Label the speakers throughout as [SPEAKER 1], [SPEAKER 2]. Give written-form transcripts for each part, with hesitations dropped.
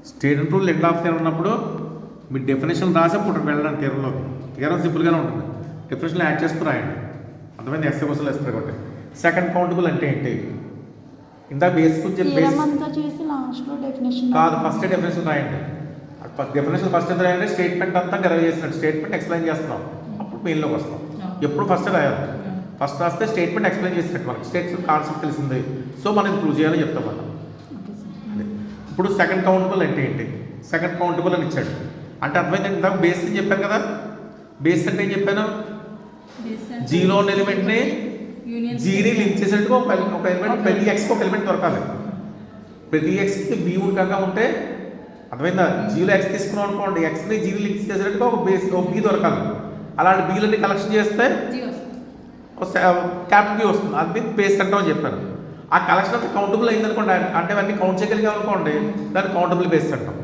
[SPEAKER 1] State rule end of theorem ఉన్నప్పుడు మీ definition రాసి అప్పుడు వెళ్ళడానికి థియరంలో థియరం సింపుల్గానే ఉంటుంది. డెఫినేషన్ యాడ్ చేస్తూ రాయండి. అర్థమైంది. ఎస్ఏ క్వశ్చన్లు వేస్తారు కాబట్టి. సెకండ్ కౌంటబుల్ అంటే ఏంటి? ఇంత బేసిక్ కాదు, ఫస్ట్ డెఫినేషన్ రాయండి. డెఫినేషన్ ఫస్ట్ ఎంత రాయండి? స్టేట్మెంట్ అంతా డెరైవ్ చేసినట్టు స్టేట్మెంట్ ఎక్స్ప్లెయిన్ చేస్తున్నాం, అప్పుడు మెయిన్లోకి వస్తాం. ఎప్పుడు ఫస్ట్ రాయాలి. ఫస్ట్ రాస్తే స్టేట్మెంట్ ఎక్స్ప్లెయిన్ చేసినట్టు మనకి స్టేట్మెంట్ కాన్సెప్ట్ తెలిసింది. సో మనం ప్రూవ్ చేయాలని చెప్తాం మనం. ఇప్పుడు సెకండ్ కౌంటబుల్ అంటే ఏంటి? సెకండ్ కౌంటబుల్ అని ఇచ్చాడు అంటే అర్థమైంది. ఇందాక బేస్ అని చెప్పాను కదా. బేస్ అంటే ఏం చెప్పాను? జీలో ఉన్న ఎలిమెంట్ని జీని లింక్ చేసేట్టుగా ఒక ఎలిమెంట్ ప్రతి ఎక్స్కి ఒక ఎలిమెంట్ దొరకాలి. ప్రతి ఎక్స్కి బి ఉండగా ఉంటే అర్థమైందా? జీలో ఎక్స్ తీసుకున్నాం అనుకోండి, ఎక్స్ని జీని లింక్ చేసేట్టుగా ఒక బేస్ ఒక బి దొరకాలి. అలాంటి బీలన్నీ కలెక్షన్ చేస్తే క్యాపిటల్ బి వస్తుంది. అది బేస్ అంటామని చెప్పాను. ఆ కలెక్షన్ అంతా కౌంటబుల్ అయిందనుకోండి, అంటే అవన్నీ కౌంట్ చేయగలిగాం అనుకోండి, దాన్ని కౌంటబుల్ బేస్ అంటాం.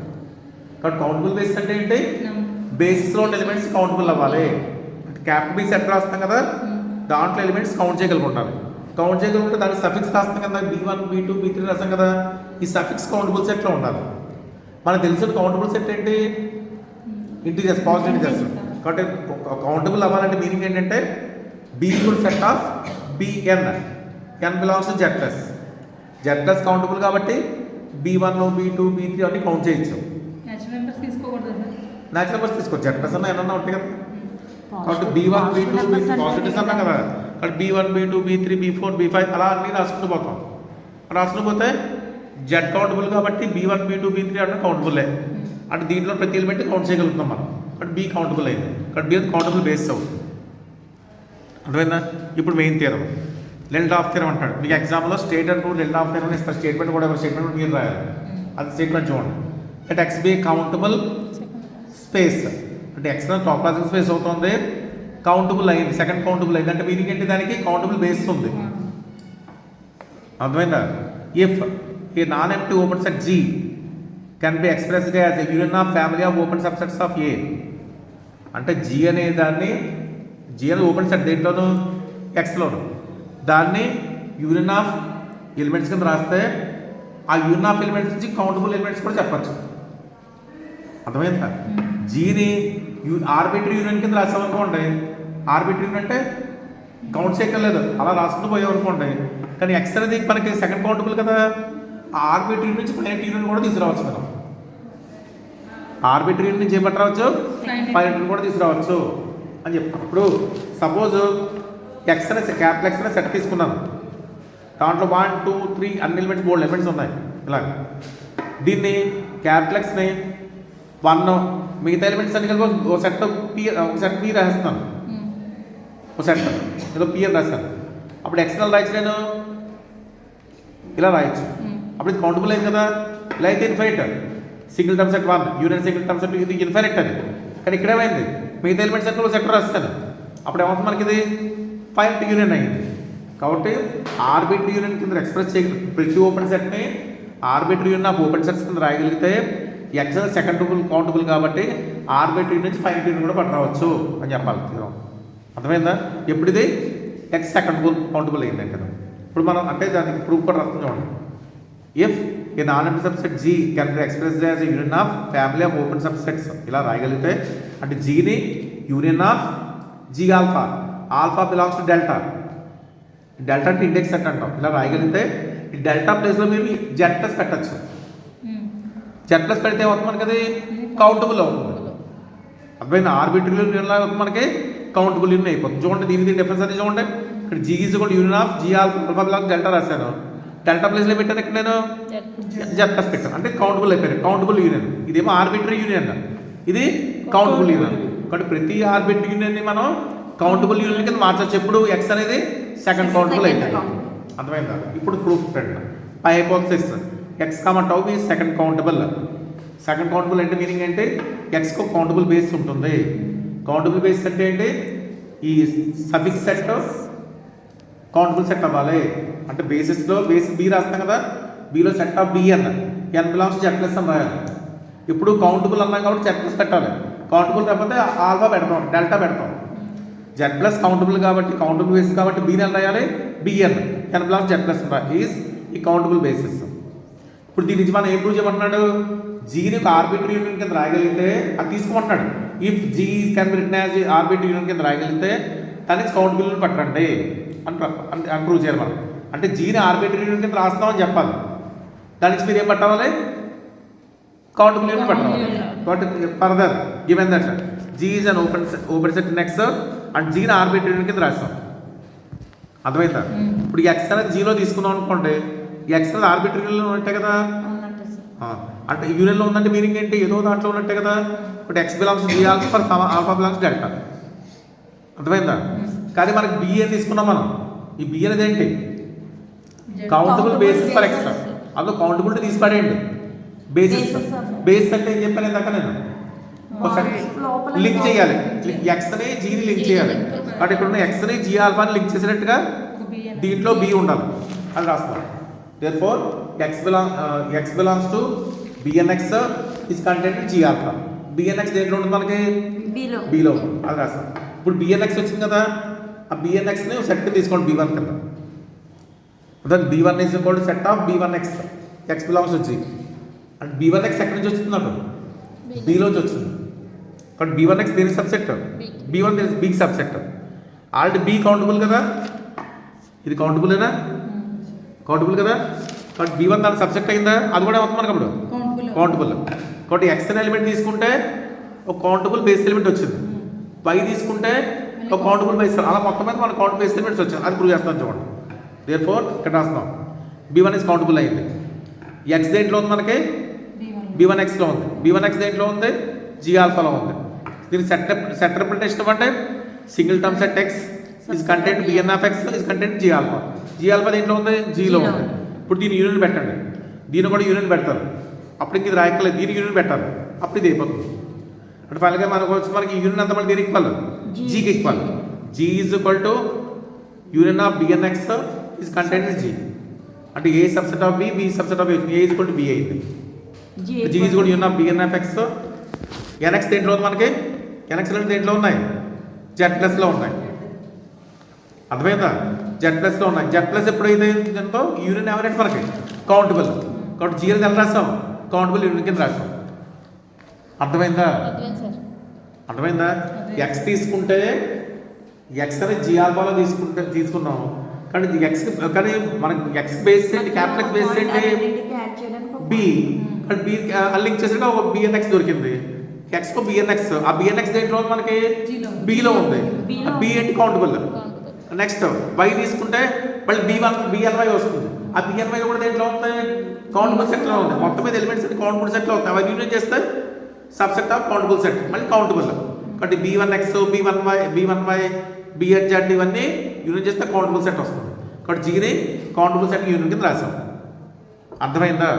[SPEAKER 1] కాబట్టి కౌంటబుల్ బేస్ అంటే ఏంటి? బేసిస్లో ఉన్న ఎలిమెంట్స్ కౌంటబుల్ అవ్వాలి. అంటే క్యాపిటల్ బి సెట్ రాస్తాం కదా, దాంట్లో ఎలిమెంట్స్ కౌంట్ చేయగలుగుంటారు. కౌంట్ చేయగలుగుంటే దానికి సఫిక్స్ రాస్తాం కదా, B1 B2 B3 రాస్తాం కదా, ఈ సఫిక్స్ కౌంటబుల్ సెట్లో ఉండాలి. మనకు తెలిసిన కౌంటబుల్ సెట్ ఏంటి? Integers, positive integers. కాబట్టి కౌంటబుల్ అవ్వాలంటే మీనింగ్ ఏంటంటే B equal set of Bn, n belongs to Z+. Countable కాబట్టి B1 B2 B3 అన్ని కౌంట్ చేయొచ్చు. న్యాచురల్ నెంబర్స్ తీసుకోవచ్చు. Z+ అన్న ఏమన్నా ఉంటాయి కదా. కాబట్టి B1 B2 B3 పాజిటివ్స్ అన్నా కదా, కాబట్టి B1 B2 B3 B4 B5 అలా అన్నీ రాసుకుంటూ పోతాం. రాసుకుంటూ పోతే Z కౌంటబుల్ కాబట్టి B1 B2 B3 అన్న కౌంటబుల్లే. అంటే దీంట్లో ప్రతి ఎలిమెంట్ కౌంట్ చేయగలుగుతాం మనం. కాబట్టి B కౌంటబుల్ అయింది. కాబట్టి B కౌంటబుల్ బేస్ అవుతుంది. అర్థమైందా? ఇప్పుడు main theorem lend of theorem అంటాడు. మీకు ఎగ్జామ్లో state and rule lend of theorem ఇస్తారు. స్టేట్మెంట్ కూడా స్టేట్మెంట్ మీరు రాయాలి. అది స్టేట్మెంట్ చూడండి. అంటే ఎక్స్ బి కౌంటబుల్ స్పేస్ అంటే ఎక్స్ టాపోలాజికల్ స్పేస్ అవుతుంది, కౌంటబుల్ అయింది, సెకండ్ కౌంటబుల్ అయింది. అంటే మీనింగ్ ఏంటి? దానికి కౌంటబుల్ బేస్ ఉంది. అర్థమైందా? If a non empty open set G can be expressed as a union of family of open subsets of A. అంటే G అనే దాన్ని, G అనేది ఓపెన్ సెట్ దేంట్లోనూ ఎక్స్లోను, దాన్ని యూనియన్ ఆఫ్ ఎలిమెంట్స్ కింద రాస్తే ఆ యూనియన్ ఆఫ్ ఎలిమెంట్స్ నుంచి కౌంటబుల్ ఎలిమెంట్స్ కూడా చెప్పచ్చు. అర్థమైందా? జీని ఆర్బిటరీ యూనియన్ కింద రాసామనుకోండి, ఆర్బిటరీ యూనియన్ అంటే కౌంట్ చేయక్కర్లేదు, అలా రాసుకుంటూ పోయామనుకోండి. కానీ ఎక్స్ అనేది మనకి సెకండ్ కౌంటబుల్ కదా, ఆ ఆర్బిటరీ నుంచి ఫైనైట్ యూనియన్ కూడా తీసుకురావచ్చు మనం. ఆర్బిటరీ యూనియన్ నుంచి ఏమంటారు రావచ్చు? ఫైనైట్ యూనియన్ కూడా తీసుకురావచ్చు అని చెప్తాం. ఇప్పుడు సపోజ్ ఎక్స్ అనే క్యాపిటల్ ఎక్స్ అనే సెట్ తీసుకున్నాను. దాంట్లో 1 2 3 అన్ని ఎలిమెంట్స్, 4 ఎలిమెంట్స్ ఉన్నాయి. ఇలాగ దీన్ని క్యాపిటల్ ఎక్స్ని 1 మిగతా ఎలిమెంట్స్ అన్ని కలిపి ఒక సెట్ పి, ఒక సెట్ పి రాస్తున్నాను. ఒక సెట్ ఏదో పి అని రాస్తాను. అప్పుడు ఎక్స్ ఎలా రాయచ్చు? నేను ఇలా రాయొచ్చు. అప్పుడు ఇది కౌంటబుల్ అయింది కదా. ఇలా అయితే infinite, single term set 1 union single term set ఇది ఇన్ఫైనైట్ అని. కానీ ఇక్కడ ఏమైంది? మిగతా ఎలిమెంట్స్ సెట్ ఒక సెట్ రాస్తాను. అప్పుడు ఏమవుతుంది? మనకి ఇది ఫైనైట్ యూనియన్ అయింది. కాబట్టి ఆర్బిటరీ యూనియన్ కింద ఎక్స్ప్రెస్ చేయ ప్రతి ఓపెన్ సెట్ని arbitrary union of open sets కింద రాయగలిగితే ఎక్స్ సెకండ్ కౌంటబుల్ కాబట్టి ఆర్బిటరీ నుంచి ఫైనైట్ యూనియన్ కూడా పట్టవచ్చు అని చెప్పాలి. అర్థమైందా? ఎప్పుడు ఇది ఎక్స్ సెకండ్ కౌంటబుల్ అయిందంటే ఇప్పుడు మనం అంటే దానికి ప్రూఫ్ కూడా రాస్తుంది చూడండి. If a non empty subset G can be expressed as a union of family of open subsets, ఇలా రాయగలిగితే అంటే Gని union of G alpha, alpha belongs to delta, delta అంటే ఇండెక్స్ సెట్ అంటాం. ఇలా రాయగలిగితే ఈ డెల్టా ప్లేస్లో మీరు Z+ పెట్టచ్చు. Z+ పెడితే అవుతుంది మనకి అది కౌంటబుల్ అవుతుంది. అర్థమైంది? ఆర్బిటరీ యూనియన్ అవుతుంది మనకి కౌంటబుల్ యూనియన్ అయిపోతుంది. చూడండి దీని డిఫరెన్స్ అనేది చూడండి. ఇక్కడ G ఈజ్ కూడా union of G alpha belongs delta రాశాను. డెల్టా ప్లేస్లో పెట్టాను ఇక్కడ నేను Z+ పెట్టాను. అంటే కౌంటబుల్ అయిపోయాను, కౌంటబుల్ యూనియన్. ఇదేమో ఆర్బిటరీ యూనియన్, ఇది కౌంటబుల్ యూనియన్. కాబట్టి ప్రతి ఆర్బిటరీ యూనియన్ని మనం కౌంటబుల్ యూనియన్ కింద మార్చచ్చు. ఎప్పుడు ఎక్స్ అనేది సెకండ్ కౌంటబుల్ అయిపోయింది. అర్థమైందా? ఇప్పుడు proof friend by hypothesis x comma tau is second countable. Second countable అంటే మీనింగ్ ఏంటి? ఎక్స్కు కౌంటబుల్ బేస్ ఉంటుంది. కౌంటబుల్ బేస్ అంటే ఏంటి? ఈ సఫిక్స్ సెట్ కౌంటబుల్ సెట్ అవ్వాలి. అంటే బేసిస్లో బేస్ బి రాస్తాం కదా, below set of Bn, n belongs Z+ అని రాయాలి. ఇప్పుడు కౌంటబుల్ అన్నాం కాబట్టి Z+ పెట్టాలి. కౌంటబుల్ కాకపోతే ఆల్ఫా పెడతాం, డెల్టా పెడతాం. Z+ కౌంటబుల్ కాబట్టి కౌంటబుల్ బేసిస్ కాబట్టి Bn అని రాయాలి, Bn, n belongs Z+ is ఈ కౌంటబుల్ బేసిస్. ఇప్పుడు దీని నుంచి మనం ఏం ప్రూవ్ చేయమంటున్నాడు? జీని ఒక ఆర్బిటరీ యూనియన్ కింద రాయగలిగితే అది తీసుకోమంటున్నాడు. If G can be written as arbitrary union కింద రాయగలిగితే దానికి కౌంటబుల్ పట్టండి అని ప్రూవ్ చేయాలి మనం. అంటే జీని ఆర్బిటరీ యూనియన్ కింద రాస్తామని చెప్పాలి, దానికి మీరు ఏం పట్టాలి, కౌంటబుల్ యూనియన్ పట్టాలి. But further given that G is an open set next and జీని ఆర్బిటరీ యూనియన్ కింద రాస్తాం. అర్థమైందా? ఇప్పుడు ఎక్స్ అనేది జీలో తీసుకున్నాం అనుకోండి, ఎక్స్ అనేది ఆర్బిటరీ యూనియన్లో ఉన్నట్టే కదా. అంటే యూనియన్లో ఉందంటే మీనింగ్ ఏంటి, ఏదో దాంట్లో ఉన్నట్టే కదా. But x belongs G also for alpha belongs delta. అర్థమైందా? కానీ మనకి బి అని తీసుకున్నాం మనం. ఈ బి అనేది ఏంటి, కౌంటబుల్ బేసిస్ ఫర్ ఎక్స్. అందులో కౌంటబిలిటీ తీసుకోండి. బేసిస్ బేస్ అంటే ఏం చెప్పాను ఇందాక నేను, లింక్ చేయాలి, ఎక్స్ని జీని లింక్ చేయాలి. కాబట్టి ఇక్కడ ఉన్న ఎక్స్ని జీ ఆల్ఫాని లింక్ చేసినట్టుగా దీంట్లో బి ఉండాలి అని రాస్తాం. therefore x belongs to bnx is contained g alpha. bnx దేంట్లో ఉంటుంది మనకి, bలో అది రాస్తాం. ఇప్పుడు bnx వచ్చింది కదా, ఆ bnx ని సెట్ తీసుకోండి b1 కింద. then b1 is equal to set of b1x, x belongs to g. And b1x ఎక్కడి నుంచి వస్తుంది నాకు, bలోంచి వచ్చింది. కాబట్టి b1x దేనికి సబ్సెట్, b1 దేనికి b subset. Already b countable కదా, ఇది కౌంటబులేనా, కౌంటబుల్ కదా. కాబట్టి b1 దానికి సబ్సెక్ట్ అయిందా, అది కూడా అవుతుంది మనకు అప్పుడు కౌంటబుల్. కాబట్టి x అనే ఎలిమెంట్ తీసుకుంటే ఒక కౌంటబుల్ బేస్ ఎలిమెంట్ వచ్చింది, y తీసుకుంటే ఒక కౌంటబుల్ బేస్, అలా మొత్తం మీద మన కౌంట్ బేస్ ఎలిమెంట్స్ వచ్చాయి. అది ప్రూవ్ చేస్తాం చూడండి. therefore ఇక్కడ రాస్తాం b1 ఇస్ కౌంటబుల్ అయింది. x దేంట్లో ఉంది మనకి, b1xలో ఉంది. b1x దేంట్లో ఉంది, g ఆల్ఫాలో ఉంది. దీనికి సెట్ రిప్రజెంటేషన్ అంటే single term set x is content bn of x is content g alpha. g alpha దేంట్లో ఉంది, జీలో ఉంది. ఇప్పుడు దీని యూనియన్ పెట్టండి, దీన్ని కూడా యూనియన్ పెడతారు. అప్పుడు ఇంక ఇది రాయక్కలేదు, దీనికి యూనియన్ పెట్టాలి, అప్పుడు ఇది అయిపోతుంది. అంటే ఫైనల్గా మనకు వచ్చి మనకి యూనియన్ అంతా మనకి దేనికి ఈక్వల్, జీకి equal. g is equal to union of bnx is content g. అంటే a subset of b, b subset of a is equal to b అయింది. g ఈజ్ కూడా union of bn of x. nx దేంట్లో ఉంది మనకి, nx దేంట్లో ఉన్నాయి, z+లో ఉన్నాయి. అర్థమైందా, z+లో ఉన్నాయి. z+ ఎప్పుడైతే దాంతో యూనియన్ ఎవరైతే మనకి కౌంటబుల్. కాబట్టి g అనేది ఎలా రాస్తాం, కౌంటబుల్ యూనియన్ కింద రాస్తాం. అర్థమైందా, అర్థమైందా. x తీసుకుంటే x అనేది g ఆల్ఫాలో తీసుకున్నాం. కానీ x కానీ మనకి x బేస్ ఏంటి, క్యాపిటల్ X బేస్ ఏంటి, b. కానీ b లింక్ చేసినా ఒక bnx దొరికింది. x కు bnx, ఆ bnx దేంట్లో ఉంది మనకి, bలో ఉంది. b ఏంటి, కౌంటబుల్. నెక్స్ట్ y తీసుకుంటే మళ్ళీ bny వస్తుంది. ఆ bny కూడా దేంట్లో ఉంది, కౌంటబుల్ సెట్లో ఉంది. మొత్తం మీద ఎలిమెంట్స్ కౌంటబుల్ సెట్లో ఉంటాయి. అవి యూనియన్ చేస్తే సబ్సెట్ ఆఫ్ కౌంటబుల్ సెట్, మళ్ళీ కౌంటబుల్. కాబట్టి b1x, b1y, bz ఇవన్నీ యూనియన్ చేస్తే కౌంటబుల్ సెట్ వస్తుంది. కాబట్టి జీని కౌంటబుల్ సెట్ యూనియన్ కింద రాసాం. అర్థమైందా.